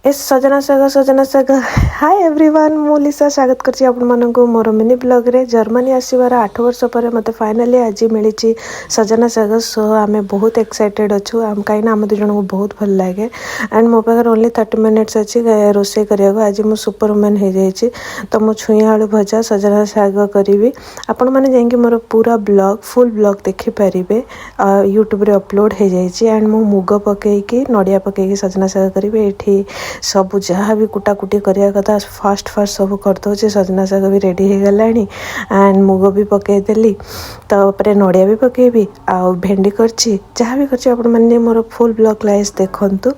S सजना साग hi everyone मु लिसा स्वागत करछि आपन मानकु मोर मिनी ब्लॉग रे जर्मनी आसीबार 8 वर्ष पर मते फाइनली आज मिली सजना साग सो आमे बहुत एक्साइटेड अछु आम काइना हम दु जन को बहुत भल लागे एंड मो पाखर ओनली 30 मिनिट्स अछि रोसे करिया आज मु सुपरमैन हे जाय छि तो मु छुई आलू भजा सजना साग करिवि आपन माने जेंकि मोर पूरा ब्लॉग फुल ब्लॉग देखि परिबे यूट्यूब रे अपलोड हे जाय छि एंड मु मुग पके की नडिया पके की सजना साग करिवि एठी सब जहाँ भी कुटाकुटी करिया कथा फास्ट सब कर दे सजना साग भी रेडी हो गलानी एंड मुग भी पकईदेली तापर नड़िया भी पकेबी आ भेंडी करची जहाँ भी करची आपण माने मोर फुल ब्लॉग लाइस देखंतु।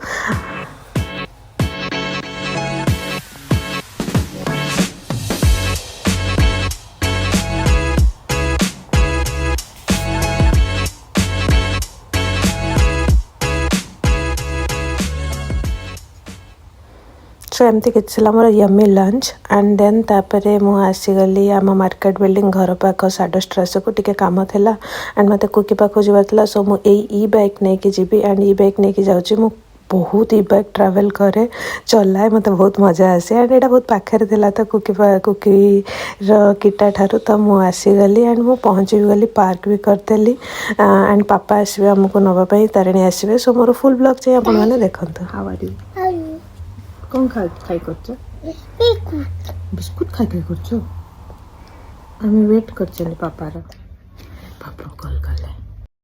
सो एमती कि मोर यम्मी लंच एंड देन तापरे मु आसीगली आम मार्केट बिल्डिंग घर पाख साडस्ट्रास को टिके काम थिला एंड मते कुकी पाख जीवार सो मु ई बाइक नहीं कि जीवी एंड ई बाइक नहीं कि जाउची मु बहुत ई बाइक ट्रैवल करे चलाए मत बहुत मजा आसे एंड एटा बहुत पाखे थिला तो कुकी किटा ठारू तो मु आसीगली एंड मु पहुँची गली पार्क भी करदेली एंड पापा आसबे हमको नवा पई तारिणी आसबे सो मोर फुल ब्लॉग चाहिए आपण माने देखंतु। हाउ आर यू कौन खाई करछो बिस्कुट खाई करछो आमे वेट करछली पापार।